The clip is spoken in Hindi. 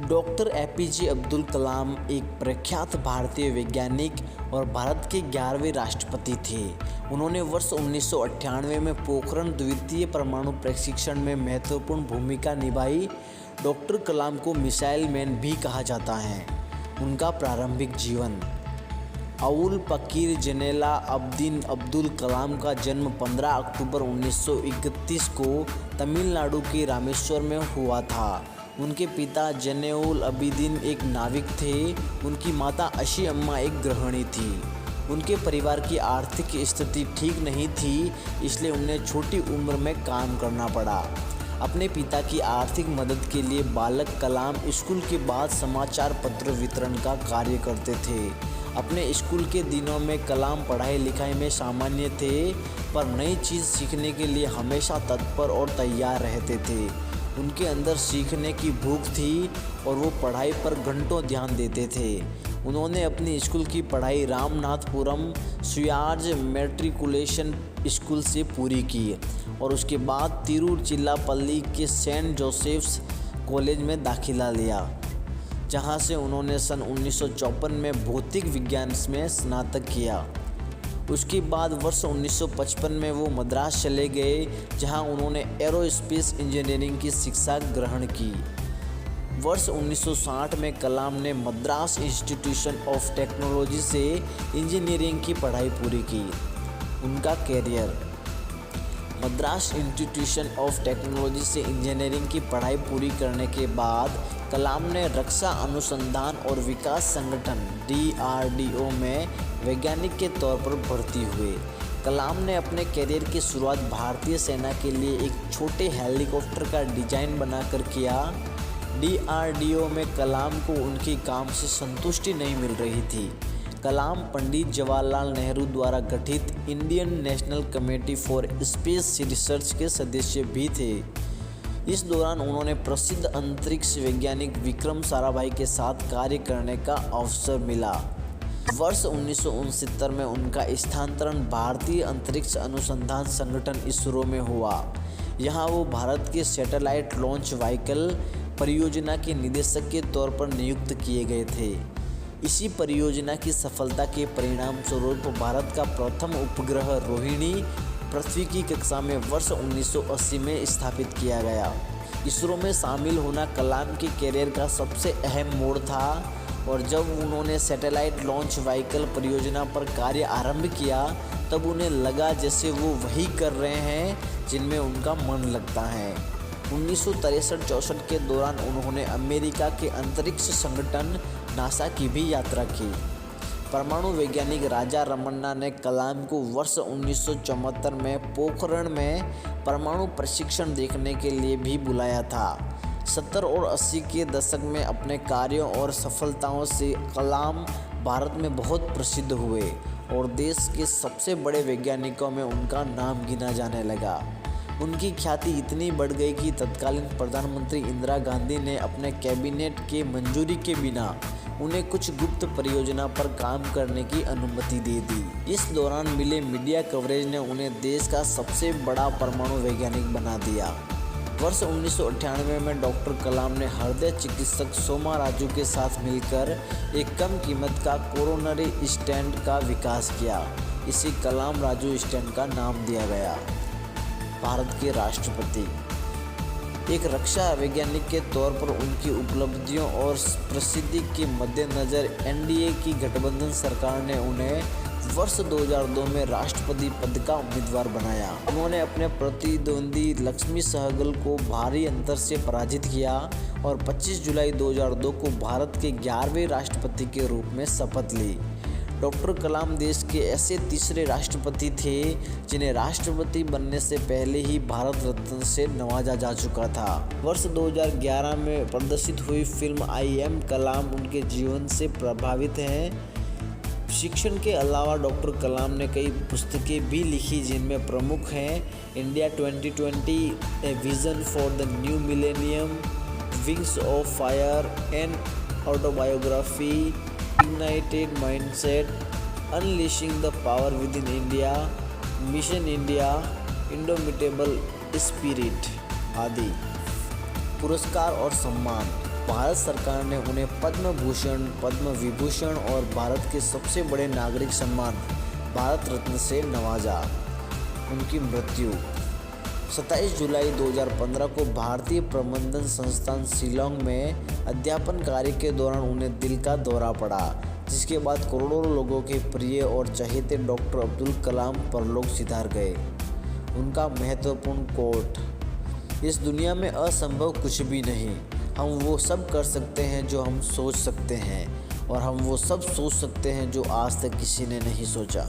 डॉक्टर एपीजे अब्दुल कलाम एक प्रख्यात भारतीय वैज्ञानिक और भारत के 11वें राष्ट्रपति थे। उन्होंने वर्ष 1998 में पोखरण द्वितीय परमाणु परीक्षण में महत्वपूर्ण भूमिका निभाई। डॉक्टर कलाम को मिसाइल मैन भी कहा जाता है। उनका प्रारंभिक जीवन। अवुल पकीर जैनुल आबिदीन अब्दुल कलाम का जन्म 15 अक्टूबर 1931 को तमिलनाडु के रामेश्वरम में हुआ था। उनके पिता जैनुल आबिदीन एक नाविक थे। उनकी माता अशी अम्मा एक गृहिणी थी। उनके परिवार की आर्थिक स्थिति ठीक नहीं थी, इसलिए उन्हें छोटी उम्र में काम करना पड़ा। अपने पिता की आर्थिक मदद के लिए बालक कलाम स्कूल के बाद समाचार पत्र वितरण का कार्य करते थे। अपने स्कूल के दिनों में कलाम पढ़ाई लिखाई में सामान्य थे, पर नई चीज़ सीखने के लिए हमेशा तत्पर और तैयार रहते थे। उनके अंदर सीखने की भूख थी और वो पढ़ाई पर घंटों ध्यान देते थे। उन्होंने अपनी स्कूल की पढ़ाई रामनाथपुरम सुयार्ज मैट्रिकुलेशन स्कूल से पूरी की और उसके बाद तिरुचिरापल्ली के सेंट जोसेफ्स कॉलेज में दाखिला लिया, जहां से उन्होंने सन 1954 में भौतिक विज्ञान में स्नातक किया। उसके बाद वर्ष 1955 में वो मद्रास चले गए, जहां उन्होंने एरोस्पेस इंजीनियरिंग की शिक्षा ग्रहण की। वर्ष 1960 में कलाम ने मद्रास इंस्टीट्यूशन ऑफ टेक्नोलॉजी से इंजीनियरिंग की पढ़ाई पूरी की। उनका career. Madras institution of technology से इंजीनियरिंग की पढ़ाई पूरी करने के बाद कलाम ने रक्षा अनुसंधान और विकास संगठन DRDO में वैज्ञानिक के तौर पर भर्ती हुए। कलाम ने अपने कैरियर की शुरुआत भारतीय सेना के लिए एक छोटे हेलीकॉप्टर का डिजाइन बनाकर किया। DRDO में कलाम को उनके काम से संतुष्टि नहीं मिल रही थी। कलाम पंडित जवाहरलाल नेहरू द्वारा गठित Indian national committee for space research के सदस्य भी थे। इस दौरान उन्होंने प्रसिद्ध अंतरिक्ष वैज्ञानिक विक्रम साराभाई के साथ कार्य करने का अवसर मिला। वर्ष 1969 में उनका स्थानांतरण भारतीय अंतरिक्ष अनुसंधान संगठन इसरो में हुआ। यहाँ वो भारत के सैटेलाइट लॉन्च व्हीकल परियोजना के निदेशक के तौर पर नियुक्त किए गए थे। इसी परियोजना की सफलता के परिणाम स्वरूप भारत का प्रथम उपग्रह रोहिणी पृथ्वी की कक्षा में वर्ष 1980 में स्थापित किया गया। इसरो में शामिल होना कलाम के कैरियर का सबसे अहम मोड़ था और जब उन्होंने सैटेलाइट लॉन्च व्हीकल परियोजना पर कार्य आरंभ किया, तब उन्हें लगा जैसे वो वही कर रहे हैं जिनमें उनका मन लगता है। 1963-64 के दौरान उन्होंने अमेरिका के अंतरिक्ष संगठन नासा की भी यात्रा की। परमाणु वैज्ञानिक राजा रमन्ना ने कलाम को वर्ष 1974 में पोखरण में परमाणु प्रशिक्षण देखने के लिए भी बुलाया था। 70 और 80 के दशक में अपने कार्यों और सफलताओं से कलाम भारत में बहुत प्रसिद्ध हुए और देश के सबसे बड़े वैज्ञानिकों में उनका नाम गिना जाने लगा। उनकी ख्याति इतनी बढ़ गई कि तत्कालीन प्रधानमंत्री इंदिरा गांधी ने अपने कैबिनेट के मंजूरी के बिना उन्हें कुछ गुप्त परियोजना पर काम करने की अनुमति दे दी। इस दौरान मिले मीडिया कवरेज ने उन्हें देश का सबसे बड़ा परमाणु वैज्ञानिक बना दिया। वर्ष 1998 में डॉक्टर कलाम ने हृदय चिकित्सक सोमा राजू के साथ मिलकर एक कम कीमत का कोरोनरी स्टेंट का विकास किया। इसी कलाम राजू स्टेंट का नाम दिया गया। भारत के राष्ट्रपति। एक रक्षा वैज्ञानिक के तौर पर उनकी उपलब्धियों और प्रसिद्धि के मद्देनज़र NDA की गठबंधन सरकार ने उन्हें वर्ष 2002 में राष्ट्रपति पद का उम्मीदवार बनाया। उन्होंने अपने प्रतिद्वंदी लक्ष्मी सहगल को भारी अंतर से पराजित किया और 25 जुलाई 2002 को भारत के 11वें राष्ट्रपति के रूप में शपथ ली। डॉक्टर कलाम देश के ऐसे तीसरे राष्ट्रपति थे जिन्हें राष्ट्रपति बनने से पहले ही भारत रत्न से नवाजा जा चुका था। वर्ष 2011 में प्रदर्शित हुई फिल्म I Am कलाम उनके जीवन से प्रभावित है। शिक्षण के अलावा डॉक्टर कलाम ने कई पुस्तकें भी लिखी, जिनमें प्रमुख हैं India 2020, a vision for the new millennium, wings of fire, an autobiography, ignited mindset, unleashing the power with in India, mission India, indomitable spirit आदि। पुरस्कार और सम्मान। भारत सरकार ने उन्हें पद्म भूषण, पद्म विभूषण और भारत के सबसे बड़े नागरिक सम्मान भारत रत्न से नवाजा। उनकी मृत्यु 27 जुलाई 2015 को भारतीय प्रबंधन संस्थान शिलांग में अध्यापन कार्य के दौरान उन्हें दिल का दौरा पड़ा, जिसके बाद करोड़ों लोगों के प्रिय और चहेते डॉक्टर अब्दुल कलाम परलोक सिधार गए। उनका महत्वपूर्ण कोट: इस दुनिया में असंभव कुछ भी नहीं। हम वो सब कर सकते हैं जो हम सोच सकते हैं, और हम वो सब सोच सकते हैं जो आज तक किसी ने नहीं सोचा।